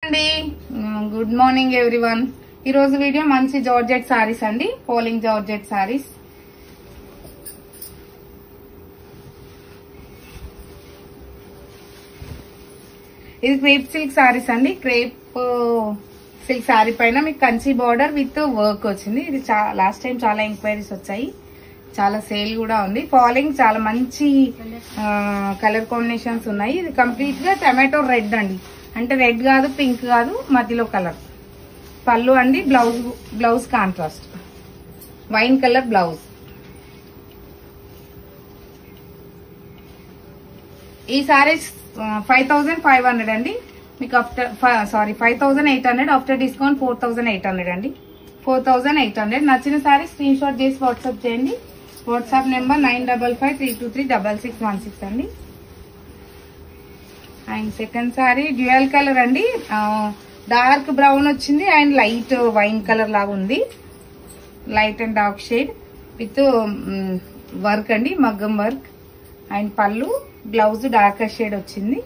అండి good morning everyone. ఈ రోజు వీడియో మంచి జార్జెట్ సారీస్ అండి, పోలింగ్ జార్జెట్ సారీస్. ఇది క్రేప్ సిల్క్ సారీస్ అండి. క్రేప్ సిల్క్ సారీ పైన మీకు కంచి బార్డర్ విత్ వర్క్ వచ్చింది. ఇది లాస్ట్ టైం చాలా ఎంక్వైరీస్ వచ్చాయి, చాలా సేల్ కూడా ఉంది. ఫాలింగ్ చాలా మంచి కలర్ కాంబినేషన్స్ ఉన్నాయి. ఇది కంప్లీట్ గా టమాటో రెడ్ అండి, అంటే రెడ్ కాదు పింక్ కాదు మధ్యలో కలర్. పళ్ళు అండి, blouse contrast wine colour blouse. ఈ సారీస్ 5500 అండి మీకు. ఆఫ్టర్ 5800 ఆఫ్టర్ డిస్కౌంట్ 4800 అండి. 4800 నచ్చిన సారీ స్క్రీన్ షాట్ చేసి వాట్సాప్ చేయండి. వాట్సాప్ నెంబర్ 9553236616 అండి. And second sorry dual colour అండి, డార్క్ బ్రౌన్ వచ్చింది అండ్ లైట్ వైన్ కలర్ లాగా ఉంది. Light and dark shade with work అండి, మగ్గం వర్క్. అండ్ పళ్ళు, బ్లౌజ్ డార్కర్ షేడ్ వచ్చింది.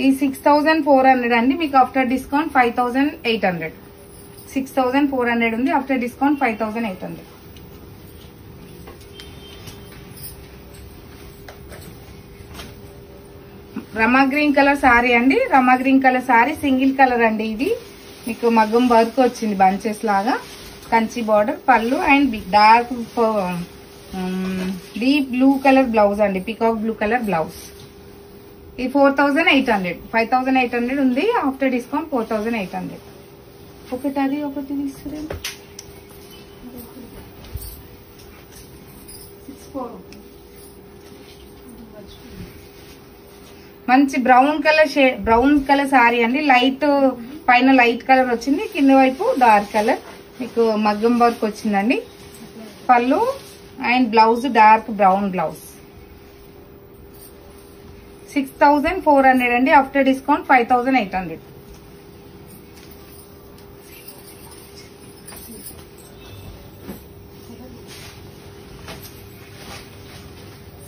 ఈ 6400 అండి మీకు. After discount 5800. 6400 ఉంది, after discount 5800. Rama green colour sari అండి. Rama green colour sari single colour అండి. ఇది మీకు మగ్గం వర్క్ వచ్చింది బంచెస్ లాగా, Kanchi border, pallu and dark deep blue colour blouse అండి, పికాక్ బ్లూ కలర్ బ్లౌజ్. ఇది 4800. 5800 ఉంది, ఆఫ్టర్ డిస్కౌంట్ 4800. ఒకటి అది ఒకటి తీసుకురండి. మంచి బ్రౌన్ కలర్ సారీ అండి. లైట్ పైన లైట్ కలర్ వచ్చింది, కింద వైపు డార్క్ కలర్ మీకు మగ్గం వర్క్ వచ్చిందండి. పళ్ళు and blouse dark brown blouse. 6400 అండి, ఆఫ్టర్ డిస్కౌంట్ 5800.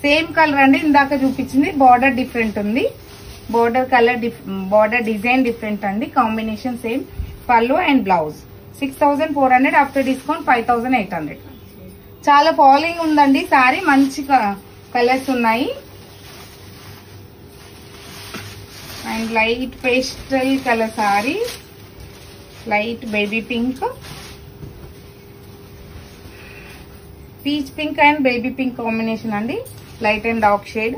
సేమ్ కలర్ అండి, ఇందాక చూపించింది. బార్డర్ డిఫరెంట్ ఉంది, border colour border design different అండి, combination same. Pallu and blouse. 6400 after discount 5800. చాలా ఫాలింగ్ ఉందండి సారీ, మంచి కలర్స్ ఉన్నాయి. And light pastel colour sari, light baby pink, peach pink and baby pink combination అండి. Light and dark shade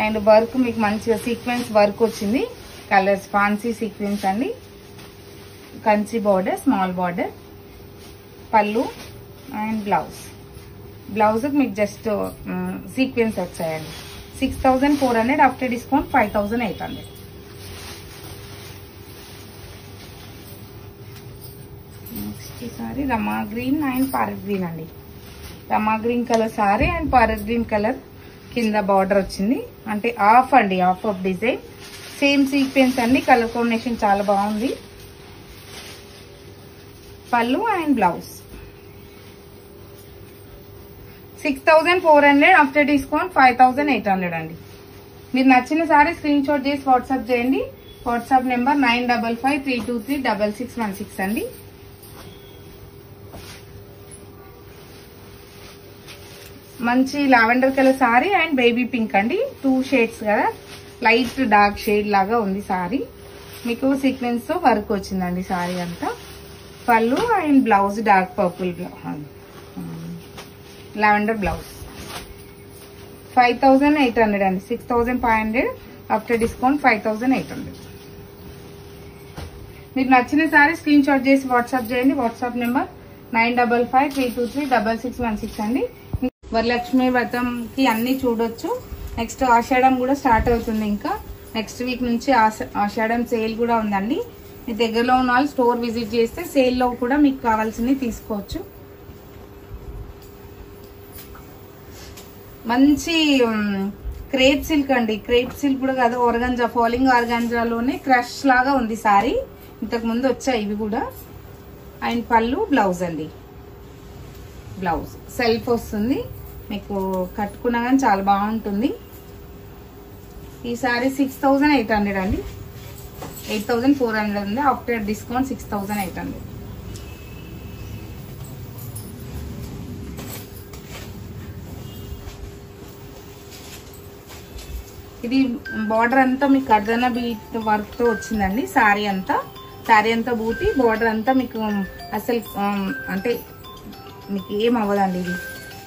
and work మీకు మంచిగా sequence work వచ్చింది. Colours fancy sequence అండి. Kanchi border, small border. Pallu and blouse మీకు just sequence వచ్చాయండి. 6400 after discount 5800. Next sari Rama green and parrot green అండి. Rama green colour sari and parrot green colour కింద border వచ్చింది, అంటే ఆఫ్ అండి, ఆఫ్ డిజైన్. సేమ్ సీక్వెన్స్ అండి, కలర్ కాంబినేషన్ చాలా బాగుంది. పళ్ళు అండ్ బ్లౌజ్. 6400 ఆఫ్టర్ డిస్కౌంట్ 5800 అండి. మీరు నచ్చిన సారీ స్క్రీన్ షాట్ చేసి వాట్సాప్ చేయండి. వాట్సాప్ నెంబర్ 9553236616 అండి. మంచి lavender colour sari and baby pink అండి. 2 షేడ్స్ కదా, లైట్ డార్క్ షేడ్ లాగా ఉంది సారీ. మీకు సీక్వెన్స్ తో వర్క్ వచ్చిందండి సారీ అంతా. పళ్ళు and blouse dark purple lavender blouse. 5800 అండి. 6500 ఆఫ్టర్ డిస్కౌంట్ 5800. మీకు నచ్చిన సారీ స్క్రీన్ షాట్ చేసి వాట్సాప్ చేయండి. వాట్సాప్ నెంబర్ 9553236616 అండి. వరలక్ష్మి వ్రతం కి అన్ని చూడొచ్చు. నెక్స్ట్ ఆషాఢం కూడా స్టార్ట్ అవుతుంది. ఇంకా నెక్స్ట్ వీక్ నుంచి ఆషాఢం సేల్ కూడా ఉందండి. మీ దగ్గరలో ఉన్న వాళ్ళు స్టోర్ విజిట్ చేస్తే సేల్ లో కూడా మీకు కావాల్సినవి తీసుకోవచ్చు. మంచి క్రేప్ సిల్క్ అండి. క్రేప్ సిల్క్ కూడా కాదు, ఆర్గాంజా, ఫాలింగ్ ఆర్గాంజాలోనే క్రష్ లాగా ఉంది సారీ. ఇంతకు ముందు వచ్చాయి ఇవి కూడా. అండ్ పళ్ళు, బ్లౌజ్ అండి. బ్లౌజ్ సెల్ఫ్ వస్తుంది మీకు, కట్టుకున్నా కానీ చాలా బాగుంటుంది. ఈ సారీ 6800 అండి. 8400 ఉంది. After discount 6800. ఇది బార్డర్ అంతా మీకు కర్దన బీట్ వర్క్ తో వచ్చిందండి. సారీ అంతా బూటీ, బార్డర్ అంతా మీకు అసలు అంటే మీకు ఏం అవ్వదండి. ఇది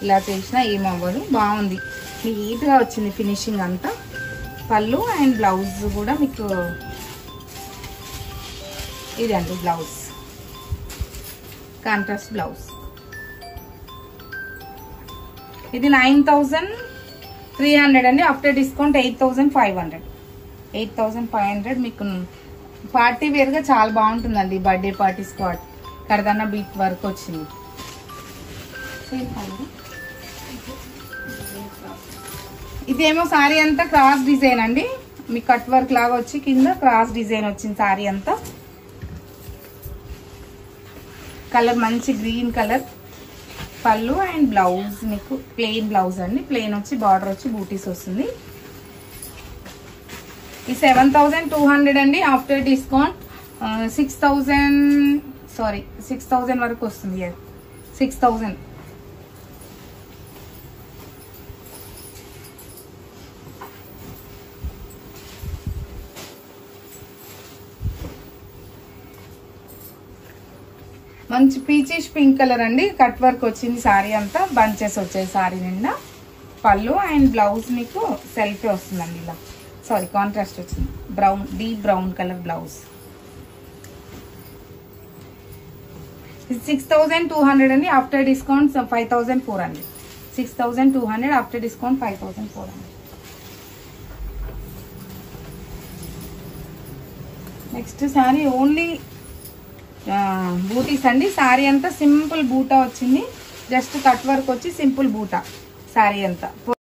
ఇలా చేసినా ఏం అవ్వదు, బాగుంది, నీట్ గా వచ్చింది ఫినిషింగ్ అంతా. పళ్ళు అండ్ బ్లౌజ్ కూడా మీకు ఇదండి బ్లౌజ్, కాంట్రాస్ట్ బ్లౌజ్. ఇది 9300 అండి. After discount 8500. 8500 మీకు పార్టీ వేర్ గా చాలా బాగుంటుందండి. బర్త్డే పార్టీస్ కర్దన్న బీట్ వర్క్ వచ్చింది. ఇదేమో సారీ అంతా క్రాస్ డిజైన్ అండి. మీ కట్ వర్క్ లాగా వచ్చి కింద క్రాస్ డిజైన్ వచ్చింది. సారీ అంతా కలర్ మంచి గ్రీన్ కలర్. పళ్ళు అండ్ బ్లౌజ్ మీకు ప్లెయిన్ బ్లౌజ్ అండి. ప్లెయిన్ వచ్చి బార్డర్ వచ్చి బూటీస్ వస్తుంది. ఈ 7200 అండి. ఆఫ్టర్ డిస్కౌంట్ 6000 వరకు వస్తుంది. 6000. మంచి పీచిష్ పింక్ కలర్ అండి. కట్ వర్క్ వచ్చింది. సారీ అంతా బంచెస్ వచ్చాయి సారీ నిండా. పళ్ళు అండ్ బ్లౌజ్ మీకు సెల్ఫ్ వస్తుందండి. ఇలా కాంట్రాస్ట్ వచ్చింది. Brown, deep brown colour blouse. ఇది 6200 అండి. After discount 5400. 6200 after discount 5400. Next sari only బూటీస్ అండి. సారీ అంతా సింపుల్ బూటా వచ్చింది. జస్ట్ కట్ వర్క్ వచ్చి సింపుల్ బూటా సారీ అంతా.